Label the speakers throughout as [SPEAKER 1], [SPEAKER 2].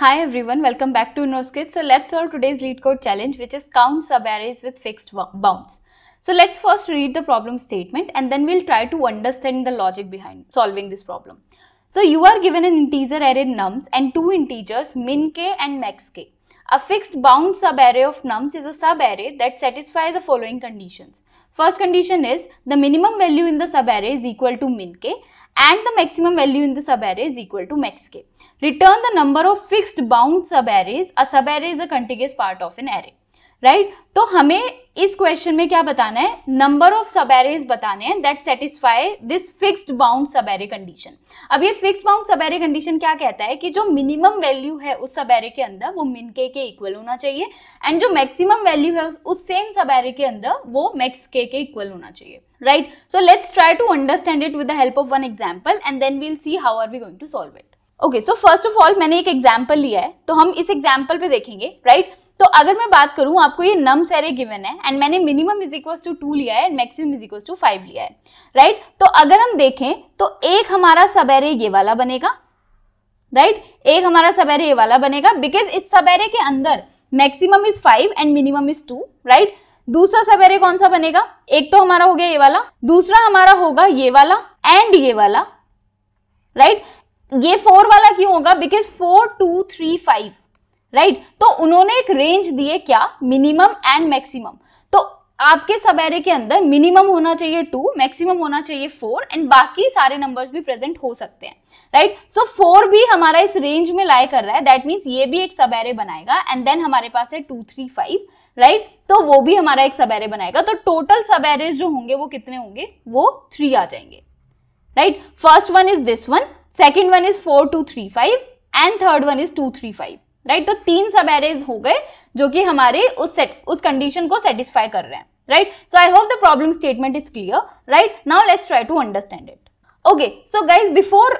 [SPEAKER 1] Hi everyone, welcome back to InnoSkit. So let's solve today's LeetCode challenge, which is count subarrays with fixed bounds. So let's first read the problem statement and then we'll try to understand the logic behind solving this problem. So you are given an integer array nums and two integers min k and max k. A fixed bound subarray of nums is a subarray that satisfies the following conditions. First condition is the minimum value in the subarray is equal to min k and the maximum value in the subarray is equal to max k. Return the number of fixed bound subarrays. A subarray is a contiguous part of an array, right? तो हमें इस question में क्या बताना है? Number of subarrays बताने हैं that satisfy this fixed bound subarray condition. अब ये फिक्स्ड बाउंड सबैरे कंडीशन क्या कहता है कि जो मिनिमम वैल्यू है उस सबैरे के अंदर वो मिन के इक्वल होना चाहिए एंड जो मैक्सिमम वैल्यू है उस सेम सबैरे के अंदर वो मैक्स के इक्वल होना चाहिए, right? So let's try to understand it with the help of one example and then we'll see how are we going to solve it. Okay, so first of all मैंने एक example लिया है तो हम इस example पे देखेंगे, right? तो अगर मैं बात करूं, आपको ये नम्स एरे गिवन है एंड मैंने मिनिमम इज इक्वल टू 2 लिया है and maximum is equal to 5 लिया है, राइट? तो अगर हम देखें तो एक हमारा सब एरे ये वाला बनेगा, राइट? एक हमारा सब एरे ये वाला बनेगा बिकॉज इस सब एरे के अंदर maximum is 5 and minimum is 2, right? दूसरा सब एरे कौन सा बनेगा? एक तो हमारा हो गया ये वाला, दूसरा हमारा होगा ये वाला एंड ये वाला, राइट? ये 4 वाला क्यों होगा? Because 4 2 3 5, right? तो उन्होंने एक रेंज दिए क्या? Minimum and maximum. तो आपके सब एरे के अंदर मिनिमम होना चाहिए 2, मैक्सिमम होना चाहिए 4 एंड बाकी सारे नंबर्स भी प्रेजेंट हो सकते हैं, राइट? सो 4 भी हमारा इस रेंज में लाई कर रहा है, दैट मीन्स ये भी एक सब एरे बनाएगा एंड देन हमारे पास है 2 3 5, राइट? तो वो भी हमारा एक सब एरे बनाएगा. तो टोटल सब एरेज जो होंगे वो कितने होंगे? वो 3 आ जाएंगे, right? First one is this one, second one is 4 2 3 5 and third one is 2 3 5, right? तो 3 सब एरेज हो गए जो कि हमारे उस कंडीशन को सेटिस्फाई कर रहे हैं, right? So I hope the problem statement is clear, right? Now let's try to understand it. Okay, so guys before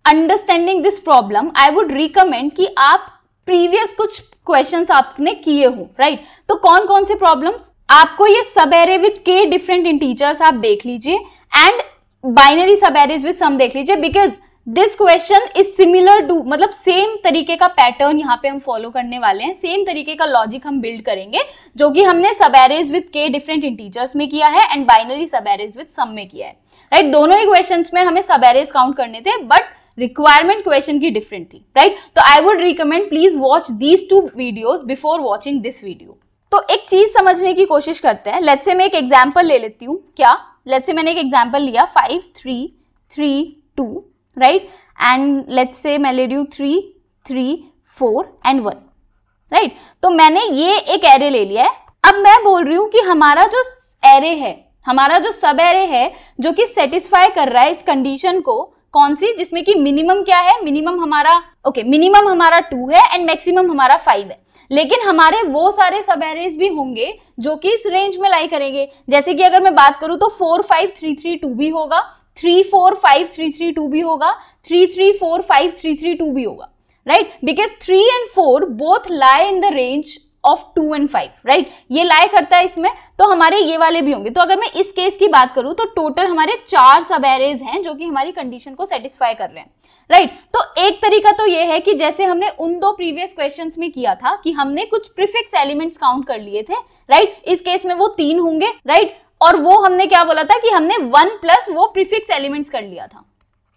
[SPEAKER 1] understanding this problem I would recommend कि आप प्रीवियस कुछ क्वेश्चंस आपने किए हो, राइट? तो कौन कौन से प्रॉब्लम्स? आपको ये subarray with K different integers आप देख लीजिए and binary subarrays with sum देख लीजिए because this question is similar to, मतलब सेम तरीके का पैटर्न यहाँ पे हम फॉलो करने वाले हैं, सेम तरीके का लॉजिक हम बिल्ड करेंगे जो कि हमने सब arrays with K different integers में किया है and binary subarrays with सम में किया है, राइट? दोनों ही क्वेश्चंस में हमें सब एरेज काउंट करने थे बट रिक्वायरमेंट क्वेश्चन की डिफरेंट थी, राइट? तो आई would recommend please watch these 2 videos before watching this video. तो एक चीज समझने की कोशिश करते हैं. लेट्स से मैं एक एग्जाम्पल ले लेती हूँ. क्या? लेट्स से मैंने एक एग्जाम्पल लिया 5 3 3 2, राइट? एंड लेट्स से मैं ले रही हूँ 3 3 4 एंड 1, राइट? तो मैंने ये एक एरे ले लिया है. अब मैं बोल रही हूँ कि हमारा जो एरे है, हमारा जो सब एरे है जो कि सेटिस्फाई कर रहा है इस कंडीशन को, कौन सी? जिसमें कि मिनिमम क्या है? मिनिमम हमारा मिनिमम हमारा 2 है एंड मैक्सिमम हमारा 5 है. लेकिन हमारे वो सारे सब एरेज भी होंगे जो कि इस रेंज में लाई करेंगे. जैसे कि अगर मैं बात करूं तो 4 5 3 3 2 भी होगा, 3 4 5 3 3 2 भी होगा, 3 3 4 5 3 3 2 भी होगा, right? Because 3 and 4 both lie in the range of 2 and 5, right? ये लाई करता है इसमें, तो हमारे ये वाले भी होंगे. तो अगर मैं इस केस की बात करूं तो टोटल हमारे 4 सब एरेज हैं जो कि हमारी कंडीशन को सेटिस्फाई कर रहे हैं, राइट? तो एक तरीका तो ये है कि जैसे हमने उन 2 प्रीवियस क्वेश्चंस में किया था कि हमने कुछ प्रीफिक्स एलिमेंट्स काउंट कर लिए थे, राइट? इस केस में वो 3 होंगे, राइट? और वो हमने क्या बोला था कि हमने 1 प्लस वो प्रीफिक्स एलिमेंट्स कर लिया था.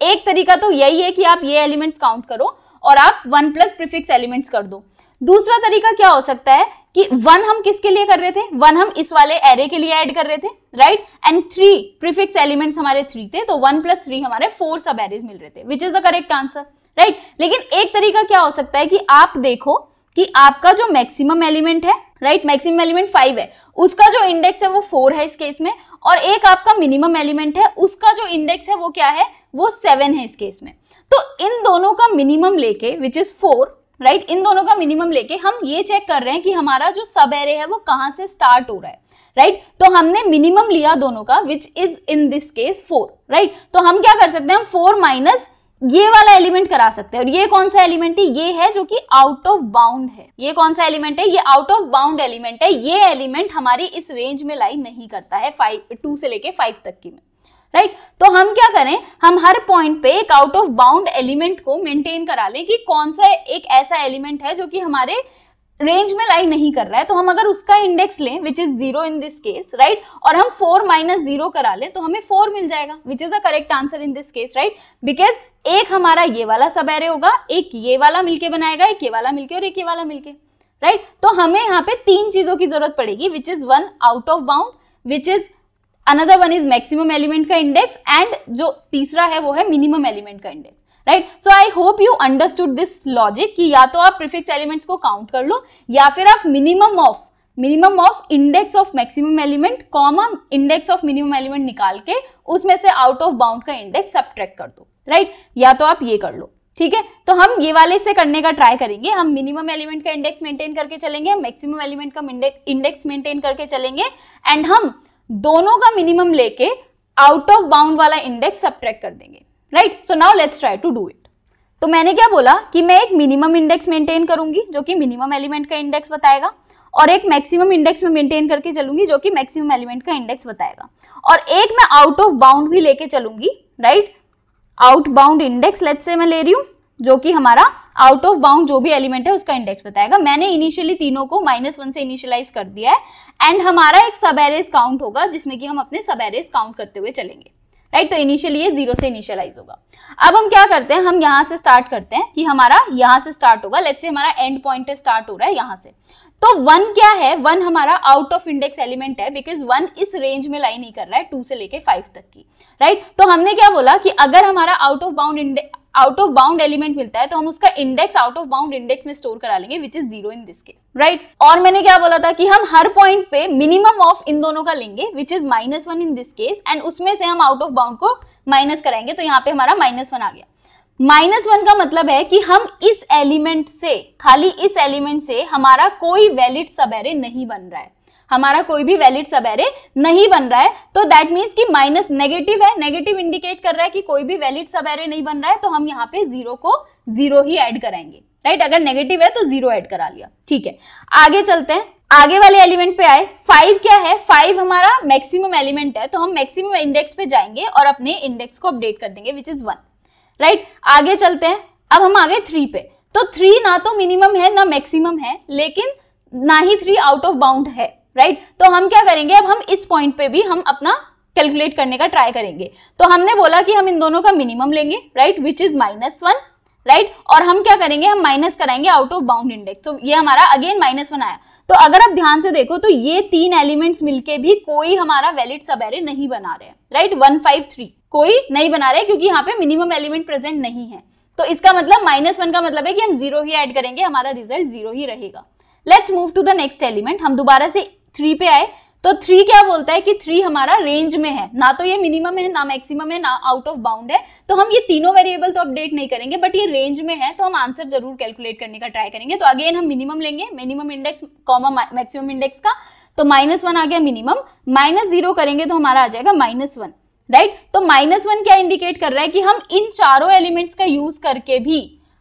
[SPEAKER 1] एक तरीका तो यही है कि आप ये एलिमेंट्स काउंट करो और आप 1 प्लस प्रीफिक्स एलिमेंट्स कर दो. दूसरा तरीका क्या हो सकता है कि 1 हम किसके लिए कर रहे थे? 1 हम इस वाले एरे के लिए ऐड कर रहे थे, राइट? एंड 3 प्रीफिक्स एलिमेंट्स हमारे 3 थे, तो 1 प्लस 3 हमारे 4 सब एरेज मिल रहे थे, which is the correct answer, right? लेकिन एक तरीका क्या हो सकता है कि आप देखो कि आपका जो मैक्सिमम एलिमेंट है, राइट? मैक्सिमम एलिमेंट 5 है, उसका जो इंडेक्स है वो 4 है इस केस में, और एक आपका मिनिमम एलिमेंट है उसका जो इंडेक्स है वो क्या है? वो 7 है इस केस में. तो इन दोनों का मिनिमम लेके विच इज 4, राइट? इन दोनों का मिनिमम लेके हम ये चेक कर रहे हैं कि हमारा जो सब एरे है वो कहां से स्टार्ट हो रहा है, राइट? तो हमने मिनिमम लिया दोनों का which is in this case 4, right? तो हम क्या कर सकते हैं? हम 4 माइनस ये वाला एलिमेंट करा सकते हैं. और ये कौन सा एलिमेंट है? ये है जो कि आउट ऑफ बाउंड है. ये कौन सा एलिमेंट है? ये आउट ऑफ बाउंड एलिमेंट है. ये एलिमेंट हमारी इस रेंज में लाई नहीं करता है 2 से लेके 5 तक की में, राइट। तो हम क्या करें, हम हर पॉइंट पे एक आउट ऑफ बाउंड एलिमेंट को मेंटेन करा लें कि कौन सा एक ऐसा एलिमेंट है जो कि हमारे रेंज में लाई नहीं कर रहा है। तो हम अगर उसका इंडेक्स लें which is 0 in this case, right, और हम 4 - 0 करा लें तो हमें 4 मिल जाएगा, which is the correct answer in this case, right, because एक हमारा ये वाला सब एरे होगा, एक ये वाला मिलके बनाएगा, एक ये वाला मिलके और एक ये वाला मिलके, राइट। तो हमें यहाँ पे 3 चीजों की जरूरत पड़ेगी, which is 1 out of bound, which is another one is maximum element का इंडेक्स, एंड जो तीसरा है वो है मिनिमम एलिमेंट का index, right. So I hope you understood this logic कि या तो आप प्रीफिक्स एलिमेंट्स को काउंट कर लो या फिर आप minimum of index of maximum element comma index of minimum element निकाल के उसमें से आउट ऑफ बाउंड का इंडेक्स सब्ट्रैक्ट कर दो, राइट, या तो आप ये कर लो, ठीक है। तो हम ये वाले से करने का ट्राई करेंगे, हम मिनिमम एलिमेंट का इंडेक्स मेंटेन करके चलेंगे, मैक्सिमम एलिमेंट का इंडेक्स मेंटेन करके चलेंगे, एंड हम दोनों का मिनिमम लेके आउट ऑफ बाउंड वाला इंडेक्स सब्ट्रैक्ट कर देंगे, right. So now let's try to do it. तो मैंने क्या बोला कि मैं एक मिनिमम इंडेक्स मेंटेन करूंगी जो कि मिनिमम एलिमेंट का इंडेक्स बताएगा, और एक मैक्सिमम इंडेक्स में मेंटेन करके चलूंगी जो कि मैक्सिमम एलिमेंट का इंडेक्स बताएगा, और एक मैं आउट ऑफ बाउंड भी लेके चलूंगी, right, out bound index let's से मैं ले रही हूं जो कि हमारा आउट ऑफ बाउंड जो भी एलिमेंट है उसका इंडेक्स बताएगा। मैंने इनिशियली तीनों को -1 से इनिशियलाइज कर दिया है, एंड हमारा एक सब एरेज काउंट होगा जिसमें कि हम अपने सब एरेज काउंट करते हुए चलेंगे, राइट। तो इनिशियली ये 0 से इनिशियलाइज होगा। अब हम क्या करते हैं, हम यहां से स्टार्ट करते हैं कि हमारा यहां से स्टार्ट होगा, लेट्स से हमारा एंड पॉइंट स्टार्ट हो रहा है यहां से। तो 1 क्या है, 1 हमारा आउट ऑफ इंडेक्स एलिमेंट है, बिकॉज 1 इस रेंज में लाई नहीं कर रहा है 2 से लेके 5 तक की, राइट। तो हमने क्या बोला कि अगर हमारा आउट ऑफ बाउंड एलिमेंट मिलता है तो हम उसका index out of bound index में स्टोर करा लेंगे, which is 0 in this case, right. और मैंने क्या बोला था कि हम हर पॉइंट पे मिनिमम ऑफ इन दोनों का लेंगे, which is -1 in this case, and उसमें से हम आउट ऑफ बाउंड को माइनस कराएंगे। तो यहाँ पे हमारा -1 आ गया। -1 का मतलब है कि हम इस एलिमेंट से, खाली इस एलिमेंट से हमारा कोई वैलिड सब एरे नहीं बन रहा है, हमारा कोई भी वैलिड सब एरे नहीं बन रहा है। तो दैट मीन्स कि माइनस नेगेटिव है, नेगेटिव इंडिकेट कर रहा है कि कोई भी वैलिड सब एरे नहीं बन रहा है, तो हम यहाँ पे 0 को 0 ही ऐड कराएंगे, राइट। अगर नेगेटिव है तो 0 ऐड करा लिया, ठीक है। आगे चलते हैं, आगे वाले एलिमेंट पे आए। 5 क्या है, 5 हमारा मैक्सिमम एलिमेंट है, तो हम मैक्सिमम इंडेक्स पे जाएंगे और अपने इंडेक्स को अपडेट कर देंगे, विच इज 1, राइट। आगे चलते हैं, अब हम आगे 3 पे। तो 3 ना तो मिनिमम है ना मैक्सिमम है, लेकिन ना ही 3 आउट ऑफ बाउंड है, राइट। तो हम क्या करेंगे, अब हम इस पॉइंट पे भी हम अपना कैलकुलेट करने का ट्राई करेंगे। तो हमने बोला कि हम इन दोनों का मिनिमम लेंगे, राइट, विच इज -1, राइट, और हम क्या करेंगे, हम माइनस कराएंगे आउट ऑफ बाउंड इंडेक्स। तो ये हमारा अगेन -1 आया। तो अगर आप ध्यान से देखो तो ये 3 एलिमेंट्स मिलके भी कोई हमारा वैलिड सब एरे नहीं बना रहे हैं, राइट। 1 5 3 कोई नहीं बना रहे क्योंकि यहाँ पे मिनिमम एलिमेंट प्रेजेंट नहीं है। तो इसका मतलब -1 का मतलब है कि हम 0 ही ऐड करेंगे, हमारा रिजल्ट 0 ही रहेगा। Let's move to the next element. हम दोबारा से 3 पे आए। तो 3 क्या बोलता है कि 3 हमारा रेंज में है, ना तो ये मिनिमम है ना मैक्सिमम है ना आउट ऑफ बाउंड है। तो हम ये तीनों वेरिएबल तो अपडेट नहीं करेंगे, बट ये रेंज में है तो हम आंसर जरूर कैलकुलेट करने का ट्राई करेंगे। तो अगेन हम मिनिमम लेंगे, minimum index comma maximum index का। तो -1 आ गया मिनिमम, -0 करेंगे तो हमारा आ जाएगा -1, राइट। तो -1 क्या इंडिकेट कर रहा है कि हम इन चारों एलिमेंट्स का यूज करके भी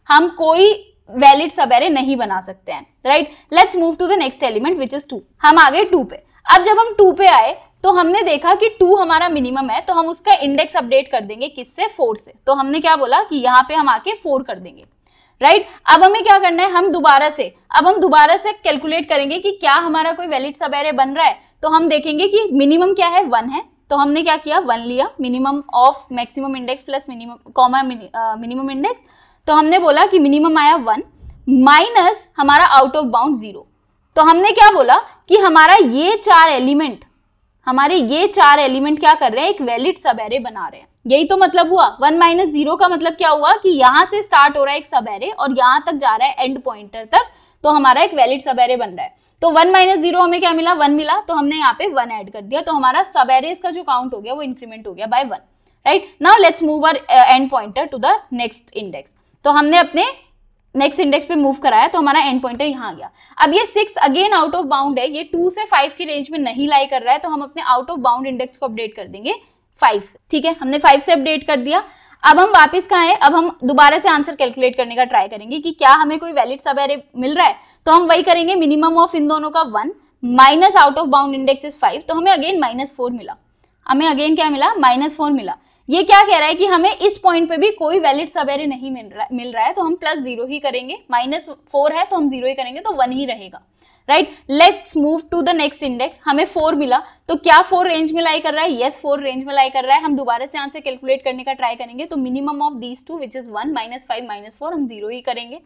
[SPEAKER 1] हम कोई वैलिड सब एरे नहीं बना सकते हैं, right. Let's move to the next element which is 2। हम आ गए 2 पे। अब जब हम 2 पे आए तो हमने देखा कि 2 हमारा मिनिमम है, तो हम उसका इंडेक्स अपडेट कर देंगे किससे, 4 से। तो हमने क्या बोला कि यहाँ पे हम आके 4 कर देंगे, राइट। अब हमें क्या करना है, हम दोबारा से कैलकुलेट करेंगे कि क्या हमारा कोई वैलिड सब एरे बन रहा है। तो हम देखेंगे कि मिनिमम क्या है, 1 है। तो हमने क्या किया, 1 लिया, minimum of maximum index plus minimum comma minimum index. तो हमने बोला कि मिनिमम आया 1 माइनस हमारा आउट ऑफ बाउंड 0। तो हमने क्या बोला कि हमारे ये चार एलिमेंट क्या कर रहे हैं, एक वैलिड सब एरे बना रहे हैं। यही तो मतलब हुआ। 1 - 0 का मतलब क्या हुआ कि यहां से स्टार्ट हो रहा है एक सब एरे और यहां तक जा रहा है एंड पॉइंटर तक, तो हमारा एक वैलिड सब एरे बन रहा है। तो 1 - 0 हमें क्या मिला, 1 मिला। तो हमने यहाँ पे 1 ऐड कर दिया, तो हमारा सब एरेज का जो काउंट हो गया वो इंक्रीमेंट हो गया by 1, right. Now let's move our end pointer to the next index. तो हमने अपने नेक्स्ट इंडेक्स पे मूव कराया, तो हमारा एंड पॉइंटर यहाँ आ गया। अब ये 6 अगेन आउट ऑफ बाउंड है, ये 2 से 5 की रेंज में नहीं लाई कर रहा है, तो हम अपने आउट ऑफ बाउंड इंडेक्स को अपडेट कर देंगे 5 से, ठीक है। हमने 5 से अपडेट कर दिया। अब हम वापस कहाँ है, अब हम दोबारा से आंसर कैलकुलेट करने का ट्राई करेंगे कि क्या हमें कोई वैलिड सब एरे मिल रहा है। तो हम वही करेंगे, मिनिमम ऑफ इन दोनों का 1 minus out of bound index is 5, तो हमें अगेन -4 मिला। हमें अगेन क्या मिला, -4 मिला। ये क्या कह रहा है कि हमें इस पॉइंट पे भी कोई वैलिड सब एरे नहीं मिल रहा है, तो हम +0 ही करेंगे। -4 है तो हम 0 ही करेंगे, तो 1 ही रहेगा, right. Let's move to the next index. हमें 4 मिला, तो क्या 4 रेंज में लाई कर रहा है? यस, 4 रेंज में लाई कर रहा है। हम दोबारा से आंसर कैलकुलेट करने का ट्राई करेंगे, तो minimum of these two which is 1, -5 -4, हम 0 ही करेंगे।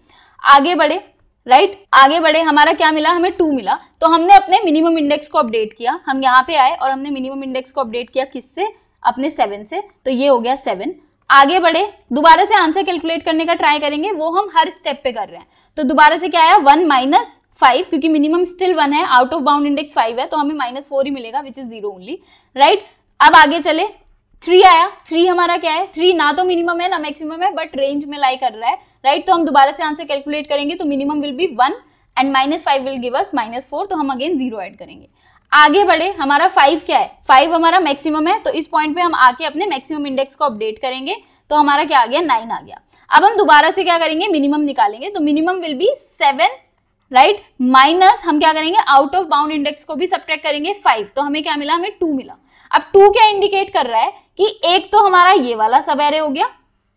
[SPEAKER 1] आगे बढ़े, राइट, आगे बढ़े। हमारा क्या मिला? हमें 2 मिला, तो हमने अपने मिनिमम इंडेक्स को अपडेट किया। हम यहाँ पे आए और हमने मिनिमम इंडेक्स को अपडेट किया किससे? अपने 7 से, तो ये हो गया 7। आगे बढ़े, दोबारा से आंसर कैलकुलेट करने का ट्राई करेंगे, वो हम हर स्टेप पे कर रहे हैं। तो दोबारा से क्या आया? 1 -5, क्योंकि मिनिमम स्टिल 1 है, आउट ऑफ बाउंड इंडेक्स 5 है, तो हमें -4 ही मिलेगा विच इज 0 ओनली, राइट। अब आगे चले, 3 आया। 3 हमारा क्या है? 3 ना तो मिनिमम है ना मैक्सिमम है, बट रेंज में लाई कर रहा है, राइट। तो हम दोबारा से आंसर कैलकुलेट करेंगे, तो minimum will be 1 and -5 will give us -4, तो हम अगेन 0 ऐड करेंगे। आगे बढ़े, हमारा 5 क्या है? 5 हमारा मैक्सिमम है, तो इस पॉइंट पे हम आके अपने मैक्सिमम इंडेक्स को अपडेट करेंगे, तो हमारा क्या आ गया? 9 आ गया। अब हम दोबारा से क्या करेंगे? मिनिमम निकालेंगे, तो minimum will be 7, right, minus हम क्या करेंगे? आउट ऑफ बाउंड इंडेक्स को भी सब्ट्रैक्ट करेंगे 5, तो हमें क्या मिला? हमें 2 मिला। अब 2 क्या इंडिकेट कर रहा है कि एक तो हमारा ये वाला सब एरे हो गया,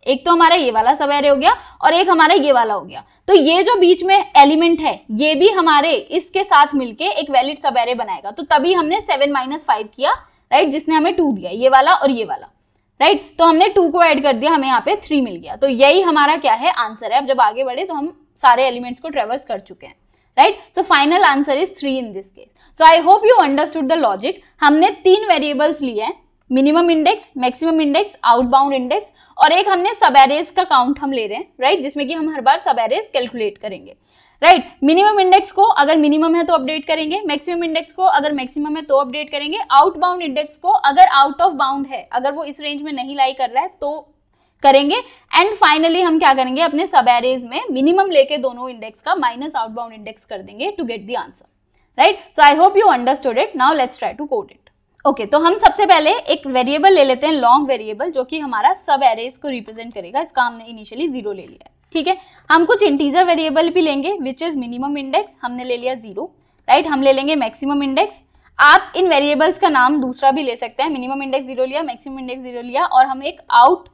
[SPEAKER 1] एक तो हमारा ये वाला सब एरे हो गया, और एक हमारा ये वाला हो गया। तो ये जो बीच में एलिमेंट है, ये भी हमारे इसके साथ मिलके एक वैलिड सब एरे बनाएगा, तो तभी हमने 7 - 5 किया, राइट, जिसने हमें 2 दिया, ये वाला और ये वाला, राइट। तो हमने 2 को ऐड कर दिया, हमें यहाँ पे 3 मिल गया। तो यही हमारा क्या है? आंसर है। अब जब आगे बढ़े तो हम सारे एलिमेंट्स को ट्रेवर्स कर चुके हैं, right. So final answer is 3 in this case. So I hope you understood the logic. हमने 3 वेरिएबल्स लिए हैं, minimum index, maximum index, outbound index, और एक हमने सब एरेज का काउंट हम ले रहे हैं, राइट, जिसमें कि हम हर बार सब एरेज कैलकुलेट करेंगे, राइट। मिनिमम इंडेक्स को अगर मिनिमम है तो अपडेट करेंगे, मैक्सिमम इंडेक्स को अगर मैक्सिमम है तो अपडेट करेंगे, आउटबाउंड इंडेक्स को अगर आउट ऑफ बाउंड है, अगर वो इस रेंज में नहीं लाई कर रहा है तो करेंगे, एंड फाइनली हम क्या करेंगे? अपने सब एरेज में मिनिमम लेके दोनों इंडेक्स का माइनस आउटबाउंड इंडेक्स कर देंगे to get the answer, right. So I hope you understood it. Now let's try to code it. Okay, तो हम सबसे पहले एक वेरिएबल ले लेते हैं, लॉन्ग वेरिएबल, जो कि हमारा सब एरेज को रिप्रेजेंट करेगा। इसका हमने इनिशियली 0 ले लिया है, ठीक है। हम कुछ इंटीजर वेरिएबल भी लेंगे, विच इज मिनिमम इंडेक्स, हमने ले लिया 0, राइट। हम ले लेंगे मैक्सिमम इंडेक्स। आप इन वेरिएबल्स का नाम दूसरा भी ले सकते हैं, मिनिमम इंडेक्स 0 लिया, मैक्सिमम इंडेक्स 0 लिया, और हम एक आउट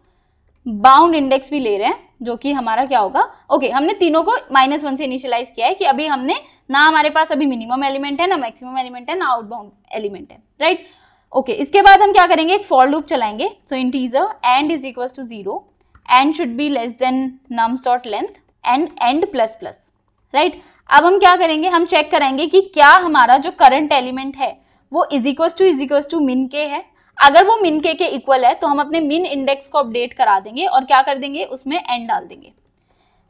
[SPEAKER 1] बाउंड इंडेक्स भी ले रहे हैं, जो कि हमारा क्या होगा? ओके, हमने तीनों को -1 से इनिशियलाइज किया है कि अभी हमने ना, हमारे पास अभी मिनिमम एलिमेंट है, ना मैक्सिमम एलिमेंट है, ना आउटबाउंड एलिमेंट है, राइट। ओके, इसके बाद हम क्या करेंगे? एक फॉर लूप चलाएंगे। So integer end is equal to 0, end should be less than nums dot length, and end plus plus, right. अब हम क्या करेंगे? हम चेक करेंगे कि क्या हमारा जो करंट एलिमेंट है वो इज इक्वल टू मिन के है। अगर वो मिन के इक्वल है तो हम अपने मिन इंडेक्स को अपडेट करा देंगे और क्या कर देंगे? उसमें एंड डाल देंगे।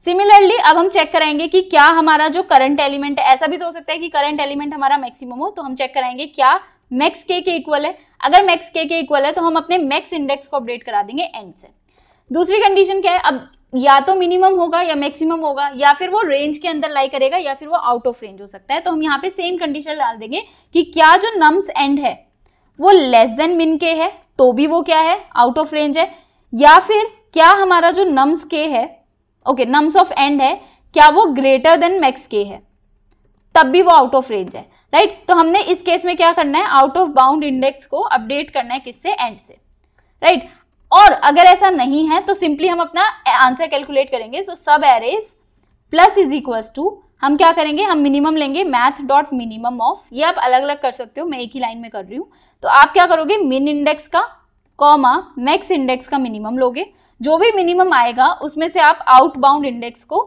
[SPEAKER 1] सिमिलरली अब हम चेक कराएंगे कि क्या हमारा जो करंट एलिमेंट है, ऐसा भी तो हो सकता है कि करंट एलिमेंट हमारा मैक्सिमम हो, तो हम चेक कराएंगे क्या मैक्स के इक्वल है। अगर मैक्स के इक्वल है तो हम अपने मैक्स इंडेक्स को अपडेट करा देंगे एंड से। दूसरी कंडीशन क्या है? अब या तो मिनिमम होगा या मैक्सिमम होगा, या फिर वो रेंज के अंदर लाई करेगा, या फिर वो आउट ऑफ रेंज हो सकता है। तो हम यहाँ पे सेम कंडीशन डाल देंगे कि क्या जो नम्स एंड है वो लेस देन मिन के है, तो भी वो क्या है? आउट ऑफ रेंज है। या फिर क्या हमारा जो नम्स के है, ओके, नम्स ऑफ एंड है, क्या वो ग्रेटर देन मैक्स के है, तब भी वो आउट ऑफ रेंज है, राइट। तो हमने इस केस में क्या करना है? आउट ऑफ बाउंड इंडेक्स को अपडेट करना है किससे? एंड से, राइट। और अगर ऐसा नहीं है तो सिंपली हम अपना आंसर कैलकुलेट करेंगे। So subarrays plus is equals to, हम क्या करेंगे? हम मिनिमम लेंगे, मैथ डॉट मिनिमम ऑफ, ये आप अलग अलग कर सकते हो, मैं एक ही लाइन में कर रही हूँ। तो आप क्या करोगे? मिन इंडेक्स का कॉमा मैक्स इंडेक्स का मिनिमम लोगे, जो भी मिनिमम आएगा उसमें से आप आउट बाउंड इंडेक्स को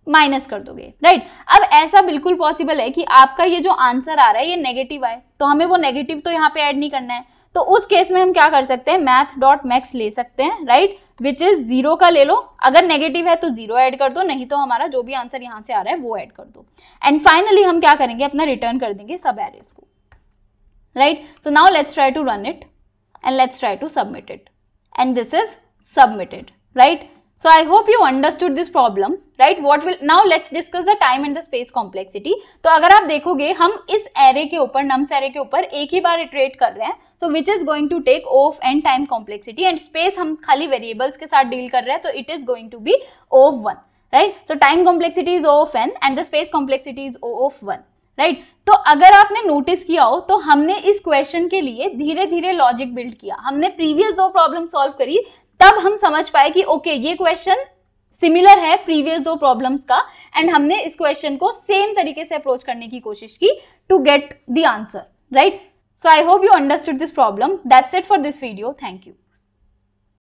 [SPEAKER 1] माइनस कर दोगे, राइट। अब ऐसा बिल्कुल पॉसिबल है कि आपका ये जो आंसर आ रहा है ये नेगेटिव आए, तो हमें वो नेगेटिव तो यहाँ पे ऐड नहीं करना है। तो उस केस में हम क्या कर सकते हैं? मैथ डॉट मैक्स ले सकते हैं, राइट, विच इज 0 का ले लो। अगर नेगेटिव है तो 0 ऐड कर दो, नहीं तो हमारा जो भी आंसर यहाँ से आ रहा है वो ऐड कर दो। एंड फाइनली हम क्या करेंगे? अपना रिटर्न कर देंगे सब एरेज को, right. So now let's try to run it and let's try to submit it, and this is submitted, right. So I hope you understood this problem, right? Now let's discuss the time and the space complexity. तो अगर आप देखोगे हम इस array के ऊपर, nums array के ऊपर एक ही बार इटरेट कर रहे हैं, so which is going to take O of n time complexity, and space हम खाली वेरिएबल्स के साथ डील कर रहे हैं, तो it is going to be O of 1, right? So time complexity is O of n and the space complexity is O of 1, right. तो अगर आपने नोटिस किया हो तो हमने इस क्वेश्चन के लिए धीरे धीरे लॉजिक बिल्ड किया, हमने प्रीवियस 2 प्रॉब्लम सॉल्व करी, तब हम समझ पाए कि ओके ये क्वेश्चन सिमिलर है प्रीवियस 2 प्रॉब्लम्स का, एंड हमने इस क्वेश्चन को सेम तरीके से अप्रोच करने की कोशिश की to get the answer, right. So I hope you understood this problem. That's it for this video. Thank you.